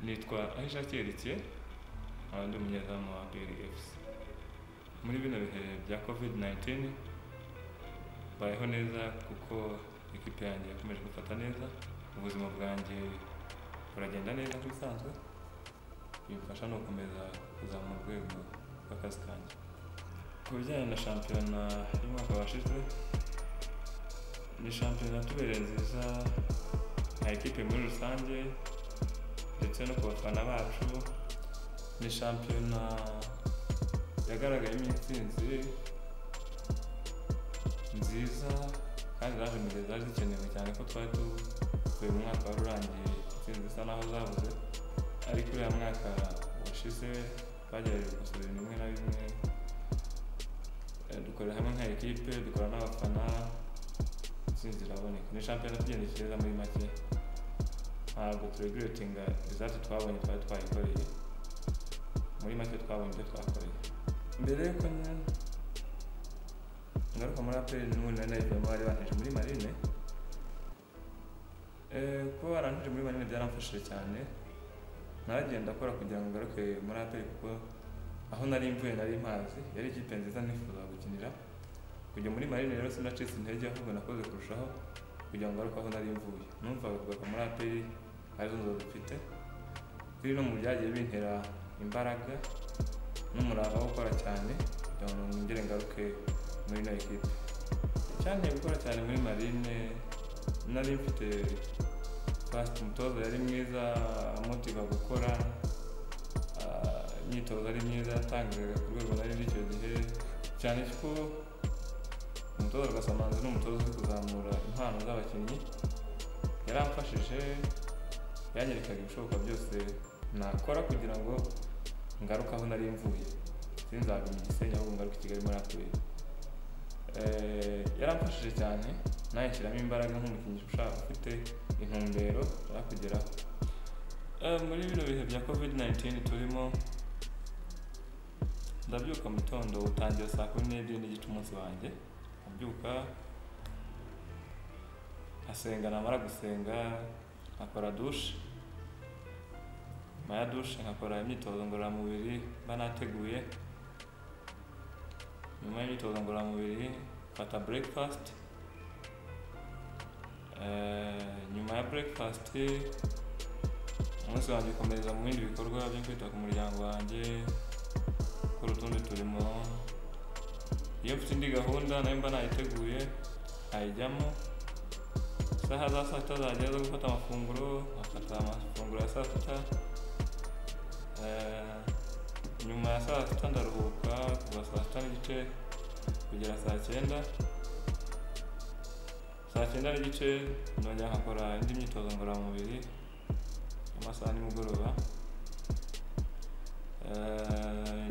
Nitwa Aisha Thierry, ndi umunyezamu wa APR FC. Muri bino bihe bya COVID-19 bayeho neza kuko ikipe yanjye yakomeje gufata neza, ubuzima bwanjye buragenda neza bisanzwe, bimfasha no gukomeza kuzamura urwego rw'akazi kanjye. Ku bijyanye na shampiyona y'umwaka washize, ni shampiyona tubereye nziza nka ekipe muri rusange ndetse no ku bafana bacu. Ni shampiyona yagaragayemo intsinzi nziza kandi zaje mu gihe zari zikenewe cyane ko twari tuvuye mu mwaka wari urangiye intsinzi zisa naho zabuze, ariko uriya mwaka washize twagerageje gukosora ibintu bimwe na bimwe, dukorera hamwe nka ekipe, dukora n'abafana, intsinzi iraboneka. Ni shampiyona tugendekeza muri make, ntabwo turegretinga result twabonye twari twayikoreye, muri make twabonye ibyo twakoreye. Mbere yuko ngaruka muri APR n'ubundi nari narivuyemo bari bantije muri Marine, kuba barantije muri Marine byaramfashije cyane, naragenda akora kugira ngo ngaruke muri APR kuko aho nari mvuye nari mpazi, yari ikipe nziza nifuza gukinira. Kujya muri Marine rero sinacitse intege, ahubwo nakoze kurushaho kugira ngo ngaruke aho nari mvuye. Numvaga kugaruka muri APR arizo nzozi mfite, biri no mu byagiye bintera imbaraga n'umurava wo gukora cyane kugira ngo ngere ngaruke muri ino ekipe. Cyane gukora cyane muri Marine, nari mfite umutoza yari mwiza, amotiva gukora, imyitozo ari myiza, yatangaga ku rwego nari icyo gihe, cyane ko umutoza Rwasamanzi ni umutoza uzi kuzamura impano z'abakinnyi. Yaramfashije, yanyerekaga ibishoboka byose nakora kugira ngo ngaruke aho nari mvuye, sinzaga mu Gisenyi ahubwo ngaruke i Kigali muri APR. Yaramfashije cyane, nawe nshyiramo imbaraga nk'umukinnyi ushaka ufite intumbero ushaka kugeraho. Muri bino bihe bya COVID-19 turimo, ndabyuka mu gitondo utangira saa 12:30 umunsi wanjye, ndabyuka nkasenga, namara gusenga nkakora douche, nyuma ya douche nkakora imyitozo ngororamubiri mba nateguye. Nyuma y'imyitozo ngororamubiri mfata breakfast, nyuma ya breakfast umunsi wanjye ukomereza mu bindi bikorwa byo kwita ku muryango wanjye, gukora utundi turimo. Iyo mfite indi gahunda nayo mba nayiteguye ayijyamo. Isaha za saa 6 zagera zo gufata amafunguro, nkafata amafunguro ya saa 6. Nyuma ya saa 6 ndaruhuka kuva saa 6:30 kugera saa 9. Saa 9:30 nongera nkakora indi myitozo ngororamubiri amasaha nimugoroba,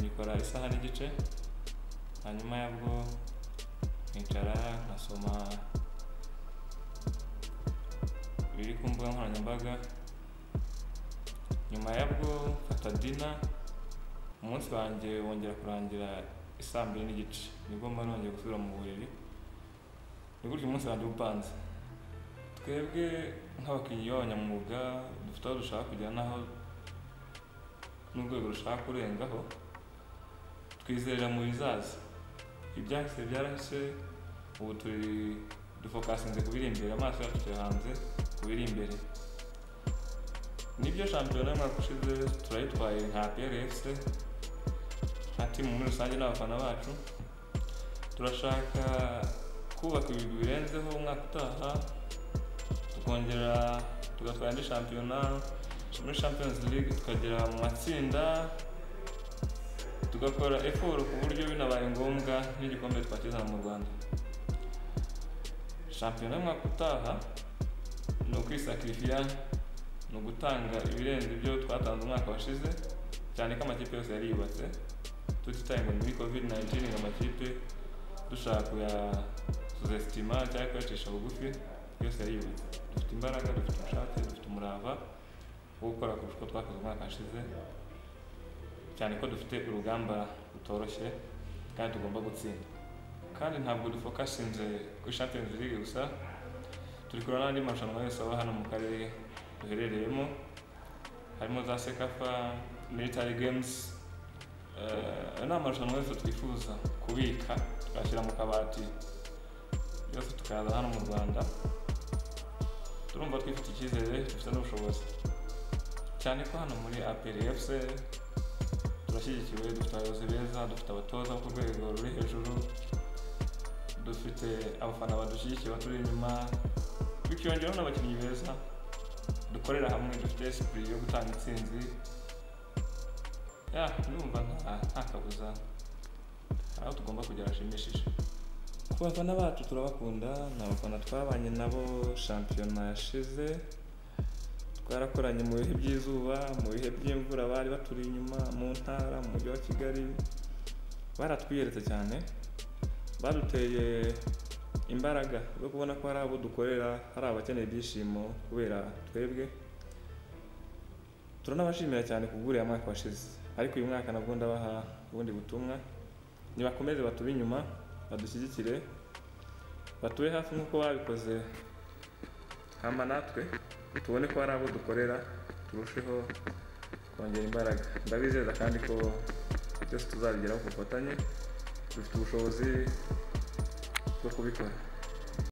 nikora isaha n'igice. Hanyuma yabwo nicara nkasoma biri ku mbuga nkoranyambaga. Nyuma yabwo mfata dinner. Umunsi wanjye wongera kurangira isaa 2:30 nibwo mba nongeye gusubira mu buriri. Ni gutyo umunsi wanjye upanze. Twebwe nk'abakinnyi b'abanyamwuga dufite aho dushaka kujya naho n'urwego rushaka kurengaho, twizerera mu bizaza. Ibyahise byarahise, ubu dufokasinze ku biri imbere, amaso yacu turi hanze ku biri imbere. Nibyo shampiyona y'umwaka ushize turayitwaye nka APR FC, nka timu muri rusange n'abafana bacu. Turashaka kubaka ibintu birenzeho umwaka utaha, tukongera tugatwara indi shampiyona muri Champions League, tukagera mu matsinda, tugakora effort ku buryo binabaye ngombwa n'igikombe twakizana mu Rwanda. Shampiyona y'umwaka utaha ni ukwisakirifiya, ni ugutanga ibirenze ibyo twatanze umwaka washize, cyane ko amakipe yose yari yubatse tutitaye muri COVID-19. Amakipe dushaka kuyasuzestima cyangwa kuyacisha bugufi, yose yari yubatse. Dufite imbaraga, dufite ubushake, dufite umurava wo gukora kurusha uko twakoze umwaka washize, cyane ko dufite urugamba rutoroshye kandi tugomba gutsinda. Kandi ntabwo dufokasinze kuri Champions League gusa, turi kurana n'andi marushanwa yose aba hano mu karere duherereyemo. harimo za Sekafa Military Games. Ni amarushanwa yose twifuza kubika tugashyira mu kabati yose tukaza hano mu Rwanda. Turumva twifite icyizere, dufite n'ubushobozi cyane ko hano muri APR FC turashyigikiwe, dufite abayobozi beza, dufite abatoza ku rwego ruri hejuru, dufite abafana badushyigikiye baturi inyuma, bikiyongeraho n'abakinnyi beza dukorera hamwe, dufite esprit yo gutanga intsinzi. Numva nta kabuza aho tugomba kugera hashimishije. Ku bafana bacu turabakunda, ni abafana twabanye nabo shampiyona yashize, twarakoranye mu bihe by'izuba, mu bihe by'imvura, bari baturi inyuma mu ntara, mu mujyi wa Kigali, baratwiyeretse cyane, baduteye imbaraga zo kubona ko hari abo dukorera, hari abakeneye ibyishimo kubera twebwe. Turanabashimira cyane kubw'uriya mwaka washize, ariko uyu mwaka nabwo ndabaha ubundi butumwa, nibakomeze batube inyuma, badushyigikire, batube hafi nk'uko babikoze, hama natwe tubone ko hari abo dukorera, turusheho kongera imbaraga. Ndabizeza kandi ko byose tuzabigeraho ku bufatanye, dufite ubushobozi bwo kubikora.